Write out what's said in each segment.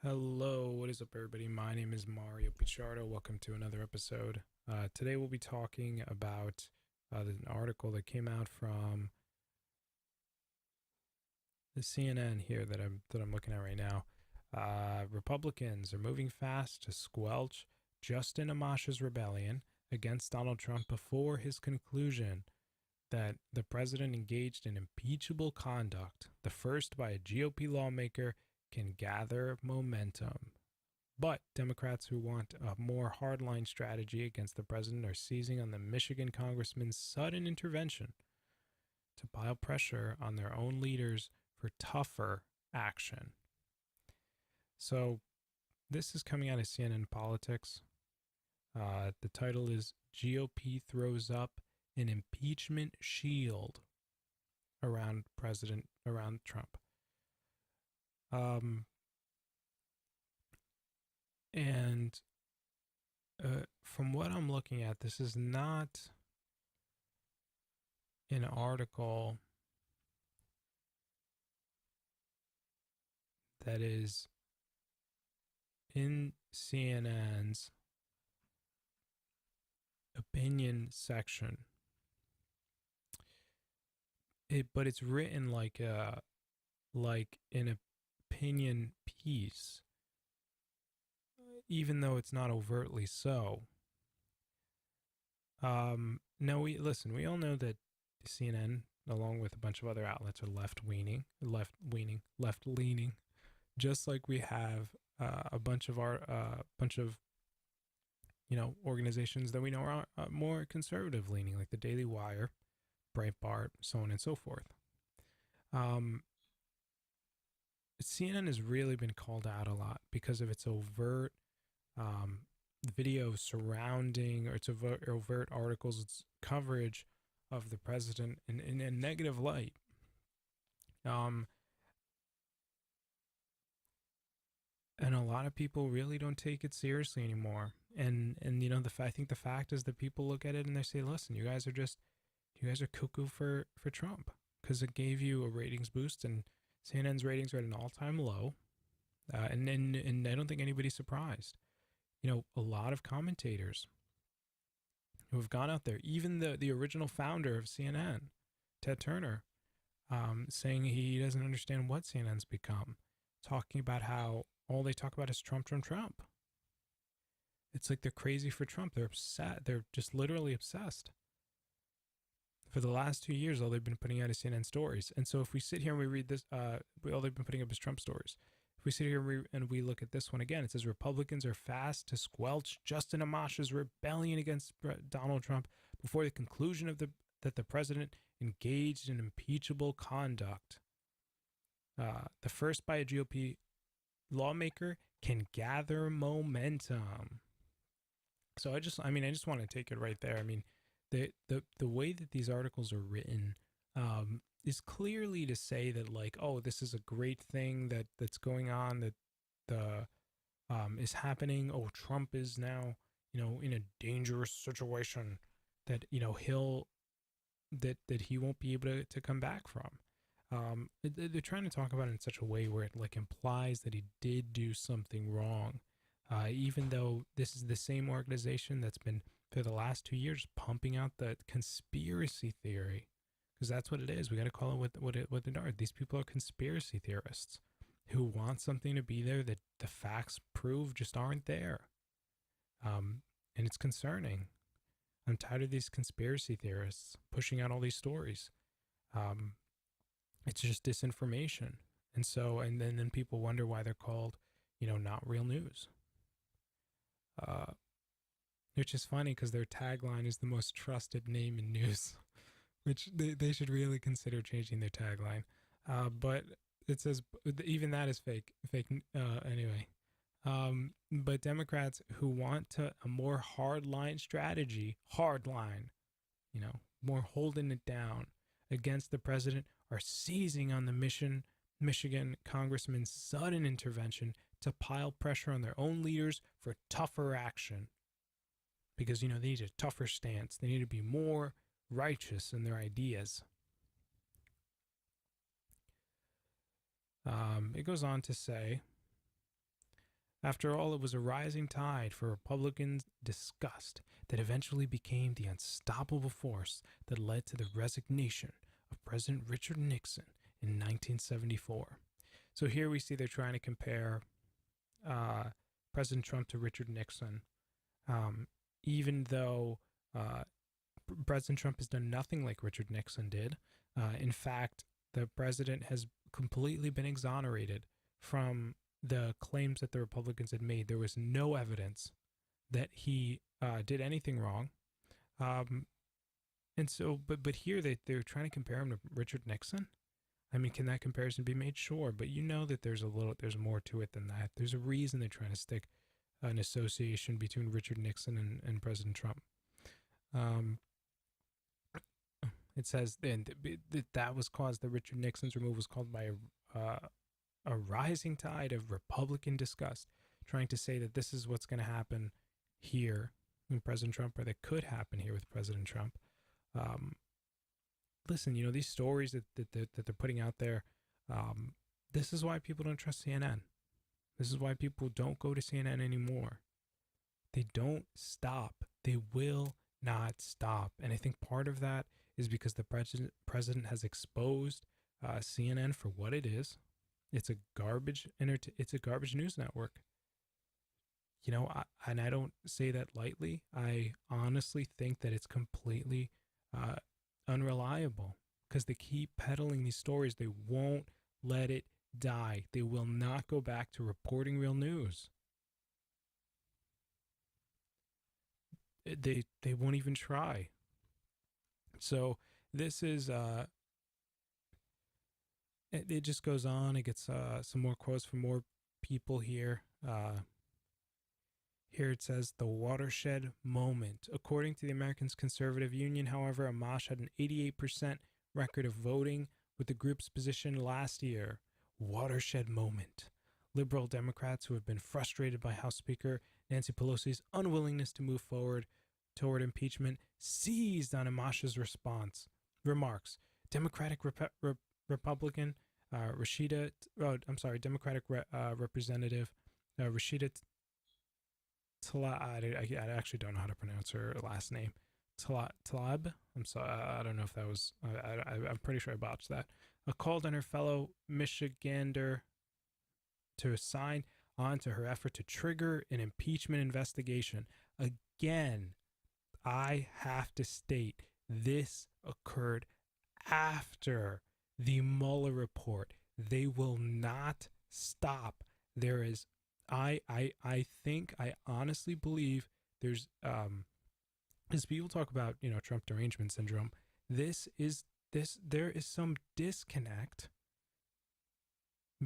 Hello, what is up, everybody? My name is Mario Pichardo. Welcome to another episode. Today we'll be talking about an article that came out from the CNN here that I'm looking at right now. Republicans are moving fast to squelch Justin Amash's rebellion against Donald Trump before his conclusion that the president engaged in impeachable conduct, the first by a GOP lawmaker, can gather momentum. But Democrats who want a more hardline strategy against the president are seizing on the Michigan congressman's sudden intervention to pile pressure on their own leaders for tougher action. So this is coming out of CNN Politics. The title is GOP Throws Up an Impeachment Shield around Trump. And from what I'm looking at, this is not an article that is in CNN's opinion section. But it's written like an opinion piece, even though it's not overtly so. Now we all know that CNN, along with a bunch of other outlets, are left leaning, just like we have a bunch of organizations that we know are more conservative leaning, like the Daily Wire, Breitbart, so on and so forth. CNN has really been called out a lot because of its overt videos surrounding, or its overt articles, its coverage of the president in a negative light. And a lot of people really don't take it seriously anymore. And I think the fact is that people look at it and they say, listen, you guys are cuckoo for Trump, because it gave you a ratings boost, and CNN's ratings are at an all-time low. And I don't think anybody's surprised. A lot of commentators who have gone out there, even the original founder of CNN, Ted Turner, saying he doesn't understand what CNN's become, talking about how all they talk about is Trump, Trump, Trump. It's like they're crazy for Trump. They're upset. They're just literally obsessed. For the last 2 years, all they've been putting out is CNN stories. And so if we sit here and we read this, all they've been putting up is Trump stories. If we sit here and we look at this one again, it says Republicans are fast to squelch Justin Amash's rebellion against Donald Trump before the conclusion of that the president engaged in impeachable conduct. The first by a GOP lawmaker can gather momentum. So I just want to take it right there. I mean, the way that these articles are written is clearly to say that, like, oh, this is a great thing that's going on, that is happening. Oh, Trump is now, in a dangerous situation that, that he won't be able to come back from. They're trying to talk about it in such a way where it, like, implies that he did do something wrong, even though this is the same organization that's been, for the last 2 years, pumping out the conspiracy theory, because that's what it is. We got to call it what it are. These people are conspiracy theorists who want something to be there that the facts prove just aren't there. And it's concerning. I'm tired of these conspiracy theorists pushing out all these stories. It's just disinformation. And so, and then people wonder why they're called, not real news. Which is funny, because their tagline is the most trusted name in news, which they should really consider changing their tagline. But it says even that is fake anyway. But Democrats who want a more hardline strategy, more holding it down against the president, are seizing on the Michigan congressman's sudden intervention to pile pressure on their own leaders for tougher action. Because, they need a tougher stance. They need to be more righteous in their ideas. It goes on to say, After all, it was a rising tide for Republican disgust that eventually became the unstoppable force that led to the resignation of President Richard Nixon in 1974. So here we see they're trying to compare President Trump to Richard Nixon, even though President Trump has done nothing like Richard Nixon did. In fact, the president has completely been exonerated from the claims that the Republicans had made. There was no evidence that he did anything wrong. And so, but here they're trying to compare him to Richard Nixon. I mean, can that comparison be made? Sure, but you know that there's more to it than that. There's a reason they're trying to stick an association between Richard Nixon and President Trump. It says then that was caused, that Richard Nixon's removal was caused by a rising tide of Republican disgust, trying to say that this is what's going to happen here with President Trump, or that could happen here with President Trump. Listen, these stories that they're putting out there, this is why people don't trust CNN. This is why people don't go to CNN anymore. They don't stop. They will not stop. And I think part of that is because the president has exposed CNN for what it is. It's a garbage news network. And I don't say that lightly. I honestly think that it's completely unreliable, because they keep peddling these stories. They won't let it die. They will not go back to reporting real news. They won't even try. So this is it just goes on. It gets some more quotes from more people here. Here it says, the watershed moment. According to the Americans Conservative Union, however, Amash had an 88% record of voting with the group's position last year. Watershed moment. Liberal Democrats who have been frustrated by House Speaker Nancy Pelosi's unwillingness to move forward toward impeachment seized on Amash's remarks. Democratic Representative Rashida I actually don't know how to pronounce her last name. Tlaib? I'm sorry, I don't know if that was, I'm pretty sure I botched that. Called on her fellow Michigander to sign on to her effort to trigger an impeachment investigation. Again, I have to state, this occurred after the Mueller report. They will not stop. There is, I honestly believe there's, as people talk about, Trump derangement syndrome, there is some disconnect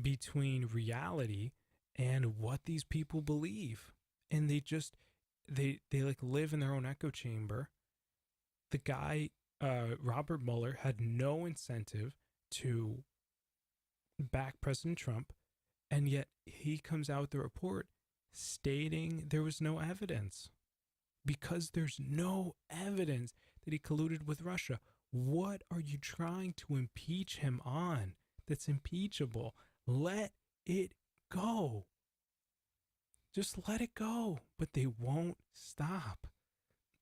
between reality and what these people believe. And they like live in their own echo chamber. The guy, Robert Mueller, had no incentive to back President Trump, and yet he comes out with the report stating there was no evidence, because there's no evidence that he colluded with Russia. What are you trying to impeach him on that's impeachable? Let it go. Just let it go. But they won't stop.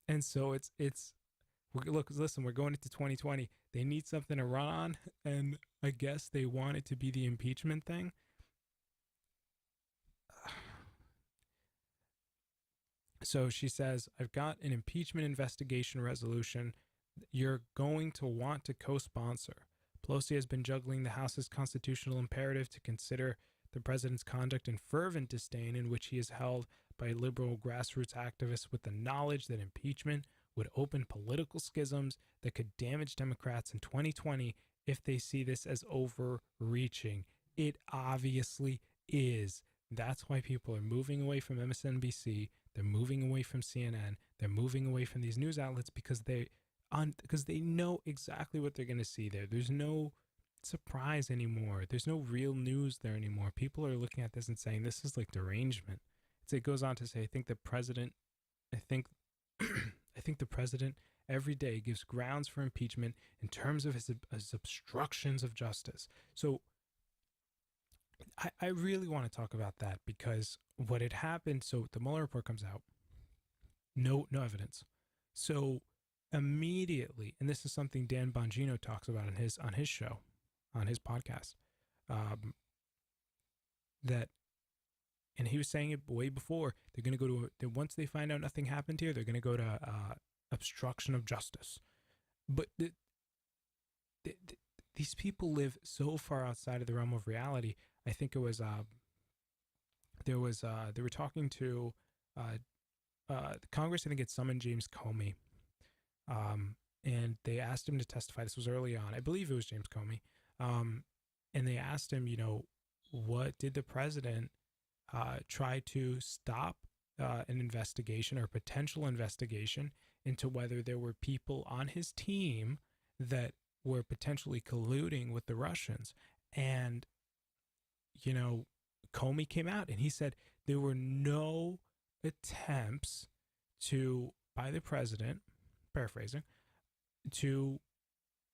And so listen, we're going into 2020. They need something to run on, and I guess they want it to be the impeachment thing. So she says, I've got an impeachment investigation resolution you're going to want to co-sponsor. Pelosi has been juggling the House's constitutional imperative to consider the president's conduct in fervent disdain, in which he is held by liberal grassroots activists, with the knowledge that impeachment would open political schisms that could damage Democrats in 2020 if they see this as overreaching. It obviously is. That's why people are moving away from MSNBC. They're moving away from CNN. They're moving away from these news outlets because they know exactly what they're going to see there. There's no surprise anymore. There's no real news there anymore. People are looking at this and saying this is like derangement. It goes on to say, I think the president every day gives grounds for impeachment in terms of his obstructions of justice. So I really want to talk about that because what had happened. So the Mueller report comes out, no evidence. So immediately, and this is something Dan Bongino talks about on his show, on his podcast, um, that, and he was saying it way before, they're going to go to, once they find out nothing happened here, they're going to go to obstruction of justice. But these people live so far outside of the realm of reality. I think it was they were talking to the Congress. I think it summoned James Comey, and they asked him to testify. This was early on. I believe it was James Comey, and they asked him, what did the president try to stop an investigation or potential investigation into whether there were people on his team that were potentially colluding with the Russians. And, Comey came out and he said there were no attempts by the president, paraphrasing, to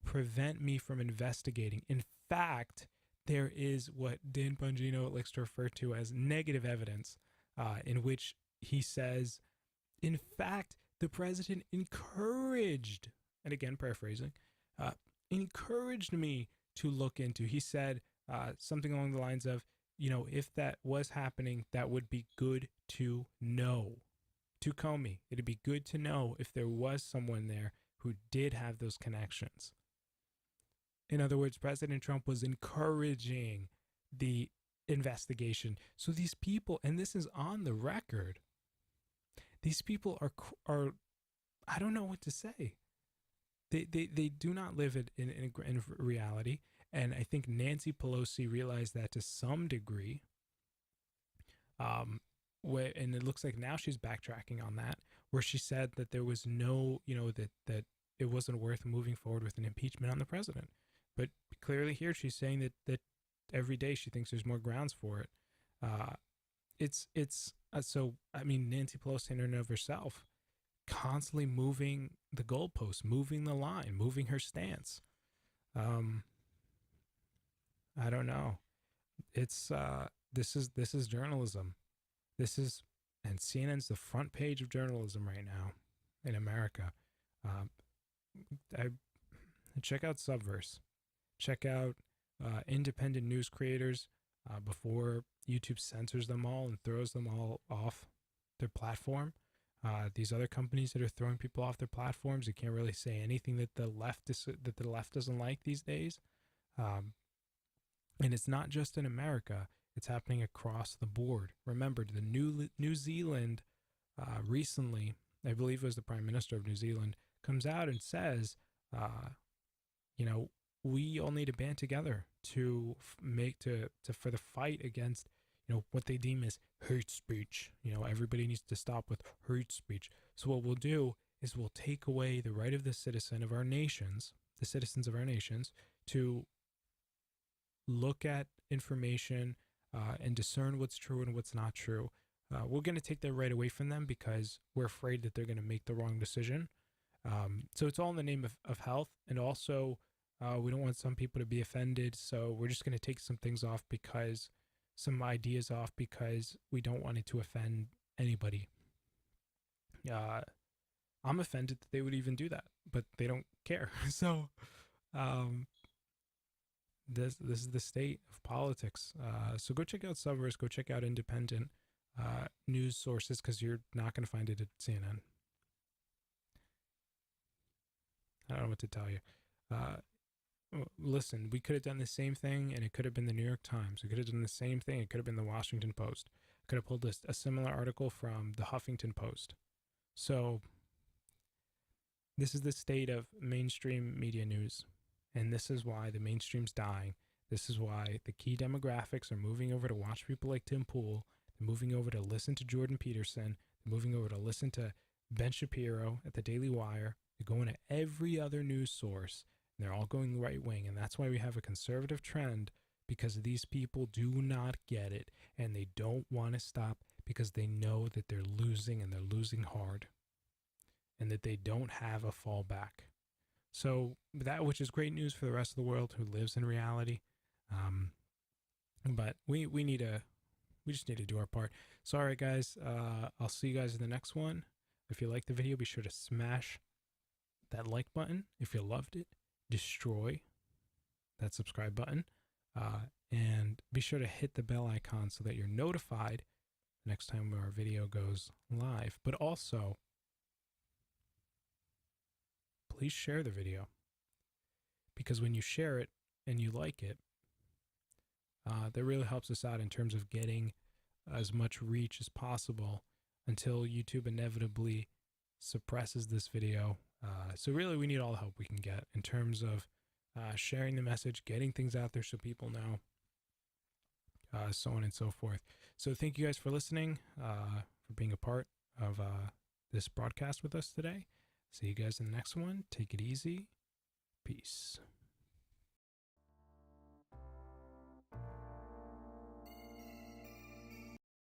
prevent me from investigating. In fact, there is what Dan Bongino likes to refer to as negative evidence, in which he says, in fact, the president encouraged, and again paraphrasing, encouraged me to look into. He said something along the lines of, if that was happening, that would be good to know. To Comey, it'd be good to know if there was someone there who did have those connections. In other words, President Trump was encouraging the investigation. So these people, and this is on the record, these people are I don't know what to say. They do not live in reality. And I think Nancy Pelosi realized that to some degree. And it looks like now she's backtracking on that, where she said that there was no, that it wasn't worth moving forward with an impeachment on the president. But clearly here she's saying that every day she thinks there's more grounds for it. So, I mean, Nancy Pelosi in and of herself, constantly moving the goalposts, moving the line, moving her stance. I don't know. It's this is journalism. And CNN's the front page of journalism right now in America. I check out Subverse. Check out independent news creators before YouTube censors them all and throws them all off their platform. These other companies that are throwing people off their platforms, you can't really say anything that the left doesn't like these days. And it's not just in America; it's happening across the board. Remember, the New Zealand recently, I believe it was the Prime Minister of New Zealand, comes out and says, we all need to band together to for the fight against, what they deem as hate speech. Everybody needs to stop with hate speech. So what we'll do is we'll take away the right of the citizens of our nations, to look at information and discern what's true and what's not true. We're going to take that right away from them because we're afraid that they're going to make the wrong decision. So it's all in the name of health. And also, we don't want some people to be offended. So we're just going to take some ideas off because we don't want it to offend anybody. I'm offended that they would even do that, but they don't care. So this is the state of politics. So go check out Subverse, go check out independent news sources, because you're not going to find it at CNN. I don't know what to tell you. Listen, we could have done the same thing, and it could have been the New York Times. We could have done the same thing. It could have been the Washington Post. Could have pulled a similar article from the Huffington Post. So this is the state of mainstream media news, and this is why the mainstream's dying. This is why the key demographics are moving over to watch people like Tim Pool. They're moving over to listen to Jordan Peterson. They're moving over to listen to Ben Shapiro at the Daily Wire. They're going to every other news source. And they're all going right wing. And that's why we have a conservative trend, because these people do not get it. And they don't want to stop because they know that they're losing, and they're losing hard. And that they don't have a fallback. So that, which is great news for the rest of the world who lives in reality. But we just need to do our part. So all right, guys, I'll see you guys in the next one. If you liked the video, be sure to smash that like button. If you loved it, destroy that subscribe button. And be sure to hit the bell icon so that you're notified next time our video goes live. But also, please share the video, because when you share it and you like it, that really helps us out in terms of getting as much reach as possible until YouTube inevitably suppresses this video. So really, we need all the help we can get in terms of sharing the message, getting things out there so people know, so on and so forth. So thank you guys for listening, for being a part of this broadcast with us today. See you guys in the next one. Take it easy. Peace.